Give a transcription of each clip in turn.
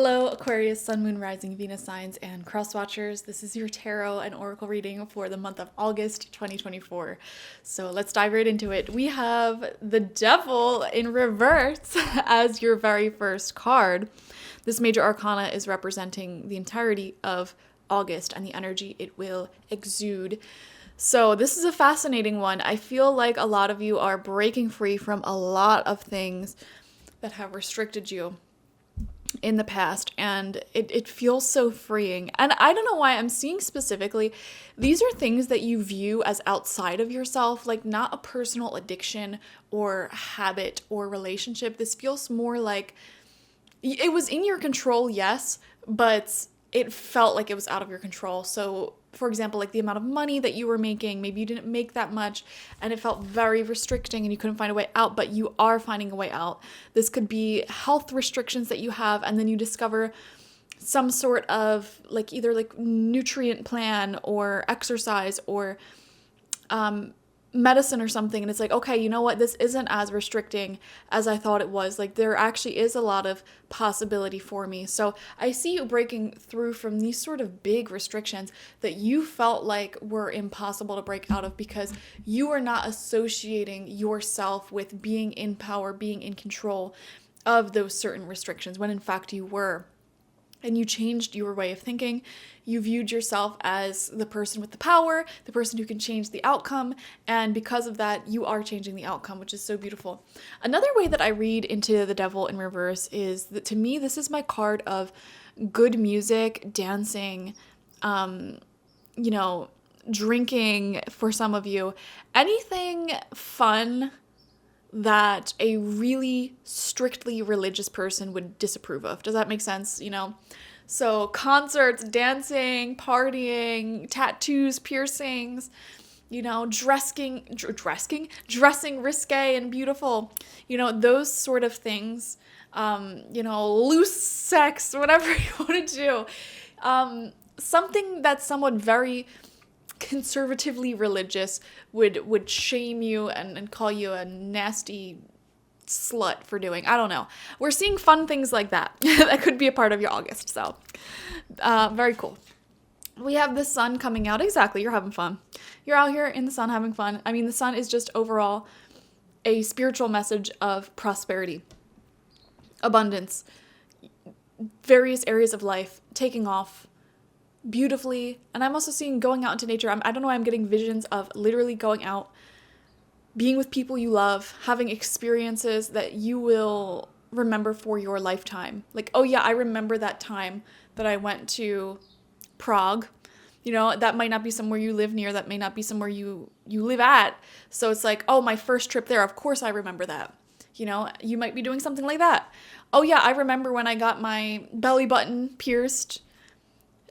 Hello, Aquarius, Sun, Moon, Rising, Venus signs, and cross watchers. This is your tarot and oracle reading for the month of August 2024. So let's dive right into it. We have the Devil in reverse as your very first card. This major arcana is representing the entirety of August and the energy it will exude. So this is a fascinating one. I feel like a lot of you are breaking free from a lot of things that have restricted you in the past, and it feels so freeing. And I don't know why I'm seeing specifically, these are things that you view as outside of yourself, like not a personal addiction or habit or relationship. This feels more like it was in your control, yes, but it felt like it was out of your control. So for example, like the amount of money that you were making, maybe you didn't make that much and it felt very restricting and you couldn't find a way out, but you are finding a way out. This could be health restrictions that you have, and then you discover some sort of like either like nutrient plan or exercise or medicine or something, and it's like, okay, you know what, this isn't as restricting as I thought it was. Like there actually is a lot of possibility for me. So I see you breaking through from these sort of big restrictions that you felt like were impossible to break out of because you are not associating yourself with being in power, being in control of those certain restrictions, when in fact you were. And you changed your way of thinking. You viewed yourself as the person with the power, the person who can change the outcome. And because of that, you are changing the outcome, which is so beautiful. Another way that I read into the Devil in reverse is that, to me, this is my card of good music, dancing, drinking for some of you. Anything fun that a really strictly religious person would disapprove of. Does that make sense? So concerts, dancing, partying, tattoos, piercings, dressing risque and beautiful, those sort of things, loose sex, whatever you want to do. Something that's somewhat very conservatively religious would shame you and call you a nasty slut for doing. I don't know. We're seeing fun things like that. That could be a part of your August. So very cool. We have the sun coming out. Exactly. You're having fun. You're out here in the sun having fun. I mean, the sun is just overall a spiritual message of prosperity, abundance, various areas of life taking off beautifully. And I'm also seeing going out into nature. I don't know why I'm getting visions of literally going out, being with people you love, having experiences that you will remember for your lifetime. Like, oh yeah, I remember that time that I went to Prague. That might not be somewhere you live near, that may not be somewhere you live at. So it's like, oh, my first trip there, of course I remember that. You might be doing something like that. Oh yeah, I remember when I got my belly button pierced.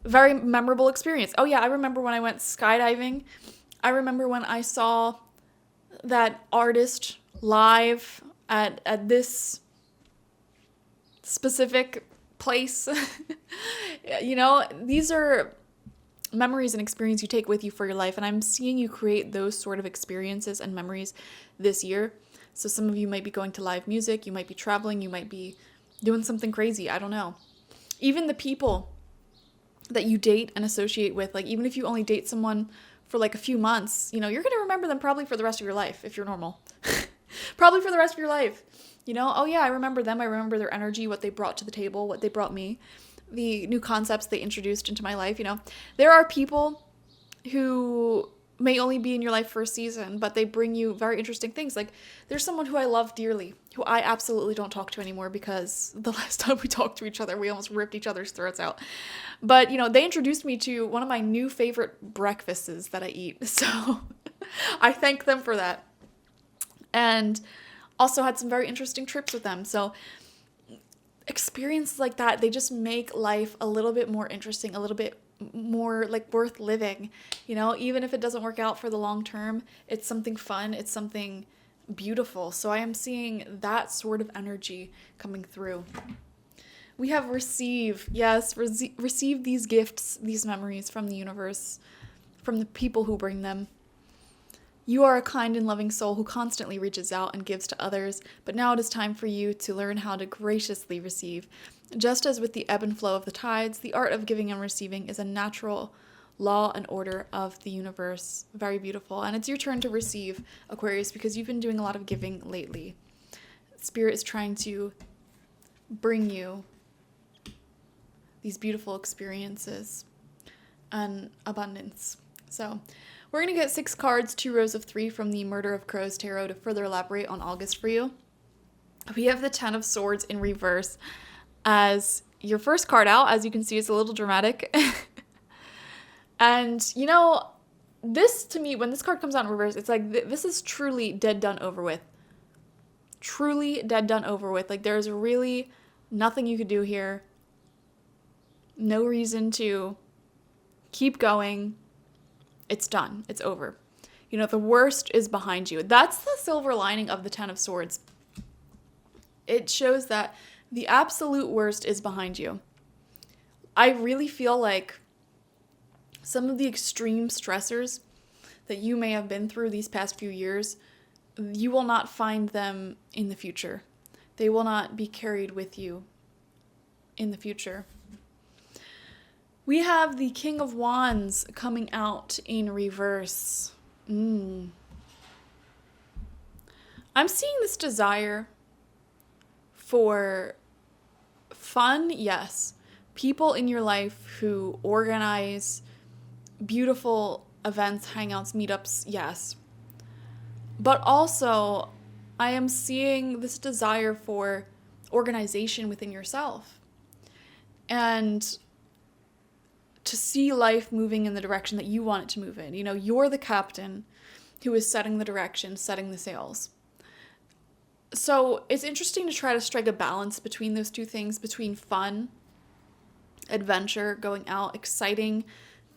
Very memorable experience. Oh yeah, I remember when I went skydiving. I remember when I saw that artist live at this specific place. These are memories and experience you take with you for your life, and I'm seeing you create those sort of experiences and memories this year. So some of you might be going to live music, you might be traveling, you might be doing something crazy. I don't know. Even the people that you date and associate with, like even if you only date someone for like a few months, you're going to remember them probably for the rest of your life if you're normal. Probably for the rest of your life. Oh yeah, I remember them. I remember their energy, what they brought to the table, what they brought me, the new concepts they introduced into my life. There are people who may only be in your life for a season, but they bring you very interesting things. Like there's someone who I love dearly, who I absolutely don't talk to anymore because the last time we talked to each other, we almost ripped each other's throats out. But, they introduced me to one of my new favorite breakfasts that I eat. So I thank them for that. And also had some very interesting trips with them. So experiences like that, they just make life a little bit more interesting, a little bit more like worth living. Even if it doesn't work out for the long term, it's something fun, it's something beautiful. So I am seeing that sort of energy coming through. We have receive. Yes, receive these gifts, these memories from the universe, from the people who bring them. You are a kind and loving soul who constantly reaches out and gives to others, but now it is time for you to learn how to graciously receive. Just as with the ebb and flow of the tides, the art of giving and receiving is a natural law and order of the universe. Very beautiful. And it's your turn to receive, Aquarius, because you've been doing a lot of giving lately. Spirit is trying to bring you these beautiful experiences and abundance. So we're going to get 6 cards, 2 rows of 3 from the Murder of Crows Tarot to further elaborate on August for you. We have the 10 of Swords in reverse as your first card out. As you can see, it's a little dramatic. And, you know, this to me, when this card comes out in reverse, it's like this is truly dead, done, over with. Truly dead, done, over with. Like, there's really nothing you could do here. No reason to keep going. It's done. It's over. You know, the worst is behind you. That's the silver lining of the 10 of Swords. It shows that the absolute worst is behind you. I really feel like some of the extreme stressors that you may have been through these past few years, you will not find them in the future. They will not be carried with you in the future. We have the King of Wands coming out in reverse. I'm seeing this desire for fun, yes. People in your life who organize beautiful events, hangouts, meetups, yes. But also, I am seeing this desire for organization within yourself. And to see life moving in the direction that you want it to move in. You know, you're the captain who is setting the direction, setting the sails. So it's interesting to try to strike a balance between those two things, between fun, adventure, going out, exciting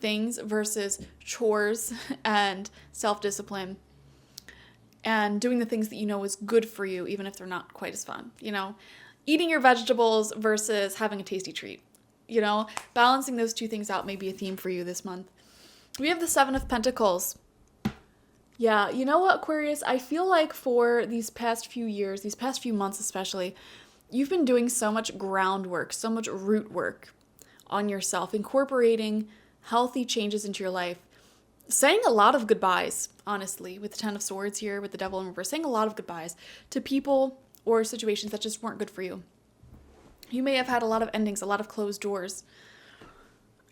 things versus chores and self-discipline and doing the things that you know is good for you, even if they're not quite as fun. You know, eating your vegetables versus having a tasty treat. You know, balancing those two things out may be a theme for you this month. We have the 7 of Pentacles. Yeah, you know what, Aquarius? I feel like for these past few years, these past few months especially, you've been doing so much groundwork, so much root work on yourself, incorporating healthy changes into your life, saying a lot of goodbyes, honestly, with the 10 of Swords here, with the Devil in reverse, saying a lot of goodbyes to people or situations that just weren't good for you. You may have had a lot of endings, a lot of closed doors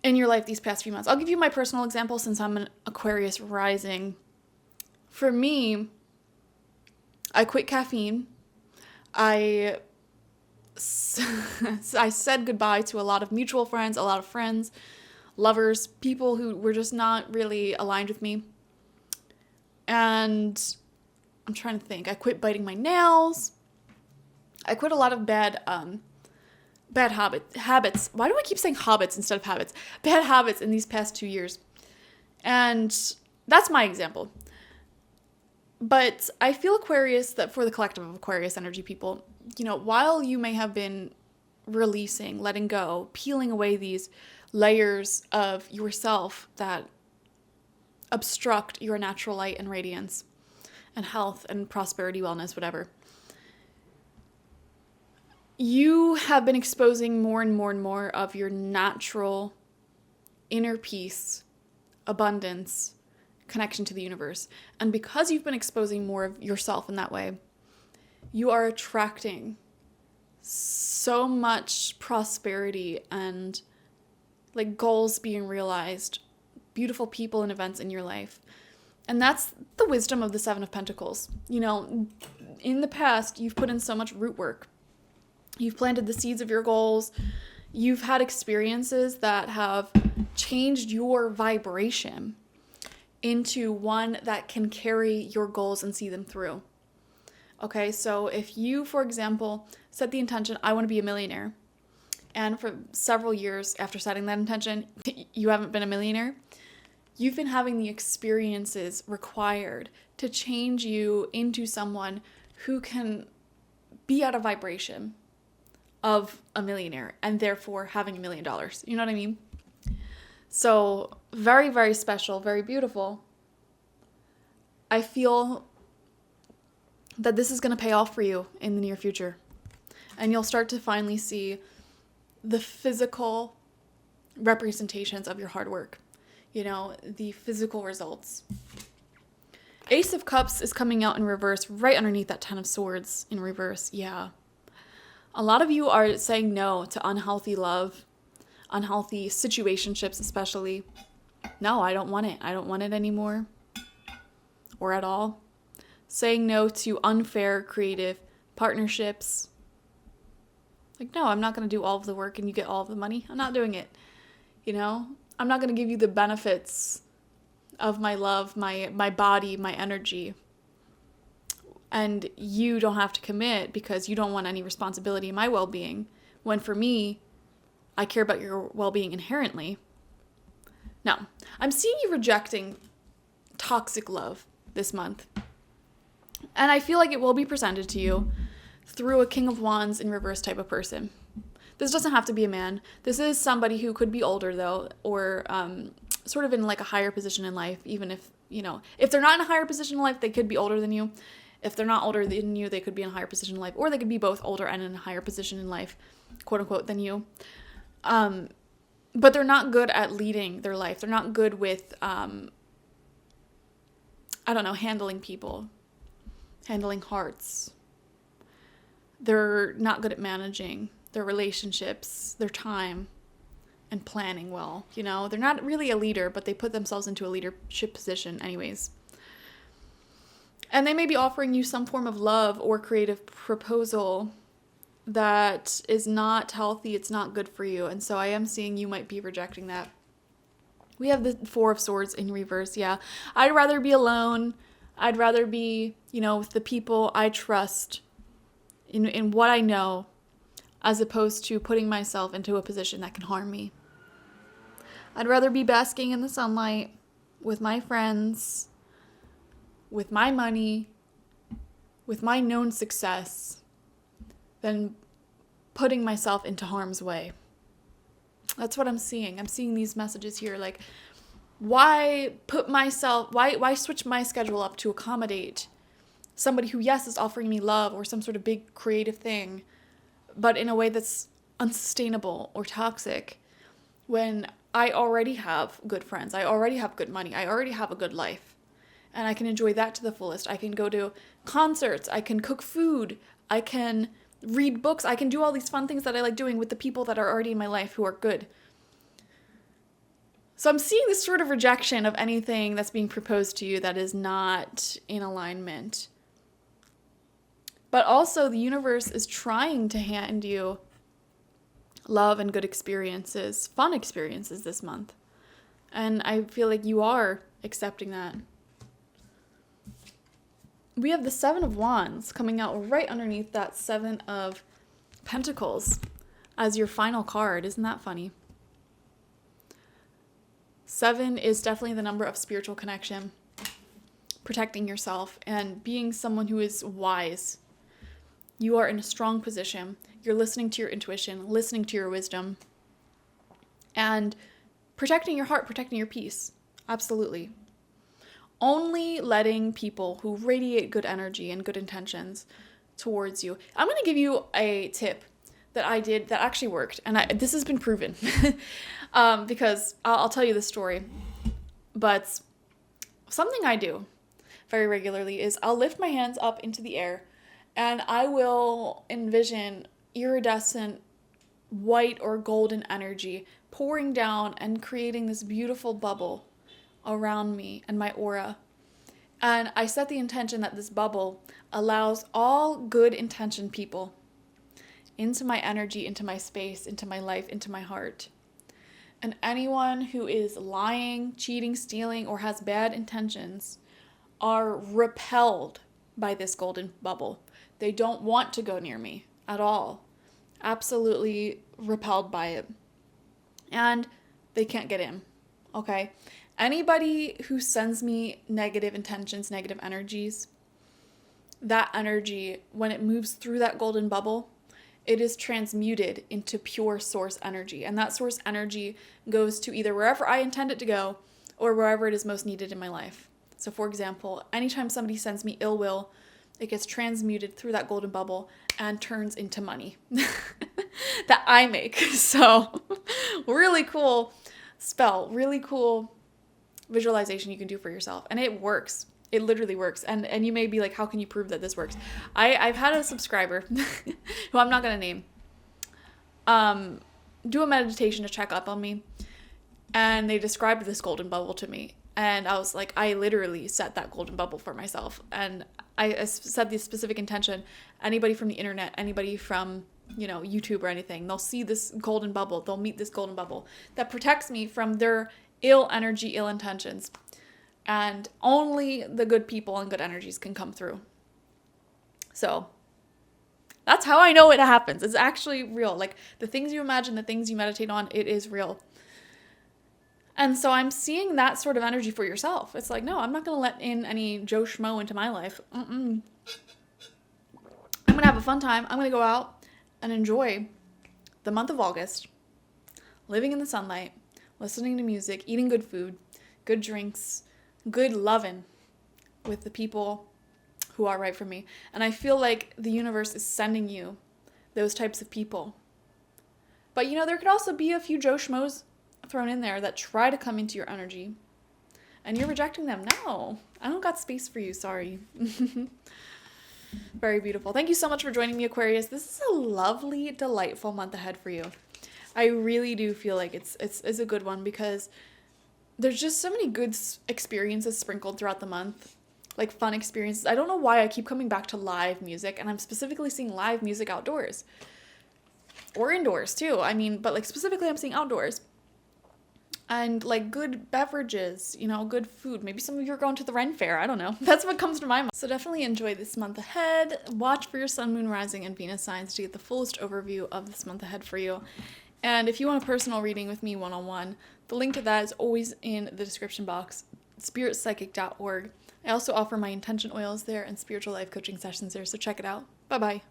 in your life these past few months. I'll give you my personal example since I'm an Aquarius rising. For me, I quit caffeine. I said goodbye to a lot of mutual friends, a lot of friends, lovers, people who were just not really aligned with me. And I'm trying to think. I quit biting my nails. I quit a lot of bad habits. Why do I keep saying hobbits instead of habits? Bad habits in these past 2 years. And that's my example. But I feel, Aquarius, that for the collective of Aquarius energy people, you know, while you may have been releasing, letting go, peeling away these layers of yourself that obstruct your natural light and radiance and health and prosperity, wellness, whatever, you have been exposing more and more and more of your natural inner peace, abundance, connection to the universe. And because you've been exposing more of yourself in that way, you are attracting so much prosperity and like goals being realized, beautiful people and events in your life. And that's the wisdom of the 7 of Pentacles. You know, in the past, you've put in so much root work. You've planted the seeds of your goals. You've had experiences that have changed your vibration into one that can carry your goals and see them through. Okay, so if you, for example, set the intention, I want to be a millionaire, and for several years after setting that intention, you haven't been a millionaire, you've been having the experiences required to change you into someone who can be at a vibration of a millionaire and therefore having $1 million. You know what I mean? So very, very special, very beautiful. I feel that this is going to pay off for you in the near future. And you'll start to finally see the physical representations of your hard work. You know, the physical results. Ace of Cups is coming out in reverse right underneath that Ten of Swords in reverse. Yeah. A lot of you are saying no to unhealthy love, unhealthy situationships especially. No, I don't want it. I don't want it anymore. Or at all. Saying no to unfair creative partnerships. Like, no, I'm not going to do all of the work and you get all of the money. I'm not doing it. You know? I'm not going to give you the benefits of my love, my body, my energy. And you don't have to commit because you don't want any responsibility in my well-being. When for me, I care about your well-being inherently. No, I'm seeing you rejecting toxic love this month. And I feel like it will be presented to you through a King of Wands in reverse type of person. This doesn't have to be a man. This is somebody who could be older, though, or sort of in like a higher position in life, even if, you know, if they're not in a higher position in life, they could be older than you. If they're not older than you, they could be in a higher position in life, or they could be both older and in a higher position in life, quote unquote, than you. But they're not good at leading their life. They're not good with, handling people, handling hearts. They're not good at managing their relationships, their time, and planning well. You know, they're not really a leader, but they put themselves into a leadership position anyways. And they may be offering you some form of love or creative proposal that is not healthy. It's not good for you. And so I am seeing you might be rejecting that. We have the Four of Swords in reverse. Yeah. I'd rather be alone. I'd rather be, with the people I trust in what I know, as opposed to putting myself into a position that can harm me. I'd rather be basking in the sunlight with my friends, with my money, with my known success, than putting myself into harm's way. That's what I'm seeing. I'm seeing these messages here, like, why switch my schedule up to accommodate somebody who, yes, is offering me love or some sort of big creative thing, but in a way that's unsustainable or toxic, when I already have good friends, I already have good money, I already have a good life, and I can enjoy that to the fullest. I can go to concerts, I can cook food, I can read books, I can do all these fun things that I like doing with the people that are already in my life who are good. So I'm seeing this sort of rejection of anything that's being proposed to you that is not in alignment. But also the universe is trying to hand you love and good experiences, fun experiences this month. And I feel like you are accepting that. We have the Seven of Wands coming out right underneath that Seven of Pentacles as your final card. Isn't that funny? 7 is definitely the number of spiritual connection, protecting yourself, and being someone who is wise. You are in a strong position. You're listening to your intuition, listening to your wisdom, and protecting your heart, protecting your peace. Absolutely. Only letting people who radiate good energy and good intentions towards you. I'm going to give you a tip that I did that actually worked, and this has been proven because I'll tell you the story. But something I do very regularly is I'll lift my hands up into the air, and I will envision iridescent white or golden energy pouring down and creating this beautiful bubble around me and my aura. And I set the intention that this bubble allows all good intentioned people into my energy, into my space, into my life, into my heart. And anyone who is lying, cheating, stealing, or has bad intentions are repelled by this golden bubble. They don't want to go near me at all. Absolutely repelled by it. And they can't get in. Okay? Anybody who sends me negative intentions, negative energies, that energy, when it moves through that golden bubble, it is transmuted into pure source energy. And that source energy goes to either wherever I intend it to go or wherever it is most needed in my life. So for example, anytime somebody sends me ill will, it gets transmuted through that golden bubble and turns into money that I make. So really cool spell, really cool visualization you can do for yourself. And it works. It literally works. And you may be like, how can you prove that this works? I've had a subscriber who I'm not going to name do a meditation to check up on me. And they described this golden bubble to me. And I was like, I literally set that golden bubble for myself. And I set the specific intention. Anybody from the internet, anybody from, YouTube or anything, they'll see this golden bubble. They'll meet this golden bubble that protects me from their ill energy, ill intentions. And only the good people and good energies can come through. So that's how I know it happens. It's actually real. Like the things you imagine, the things you meditate on, it is real. And so I'm seeing that sort of energy for yourself. It's like, no, I'm not going to let in any Joe Schmo into my life. I'm going to have a fun time. I'm going to go out and enjoy the month of August, living in the sunlight, listening to music, eating good food, good drinks, good loving with the people who are right for me. And I feel like the universe is sending you those types of people. But, there could also be a few Joe Schmoes thrown in there that try to come into your energy and you're rejecting them. No, I don't got space for you. Sorry. Very beautiful. Thank you so much for joining me, Aquarius. This is a lovely, delightful month ahead for you. I really do feel like it's a good one because there's just so many good experiences sprinkled throughout the month, like fun experiences. I don't know why I keep coming back to live music, and I'm specifically seeing live music outdoors or indoors too. But like specifically I'm seeing outdoors. And like good beverages, good food. Maybe some of you are going to the Ren Fair. I don't know. That's what comes to my mind. So definitely enjoy this month ahead. Watch for your sun, moon, rising, and Venus signs to get the fullest overview of this month ahead for you. And if you want a personal reading with me one-on-one, the link to that is always in the description box, spiritpsychic.org. I also offer my intention oils there and spiritual life coaching sessions there, so check it out. Bye-bye.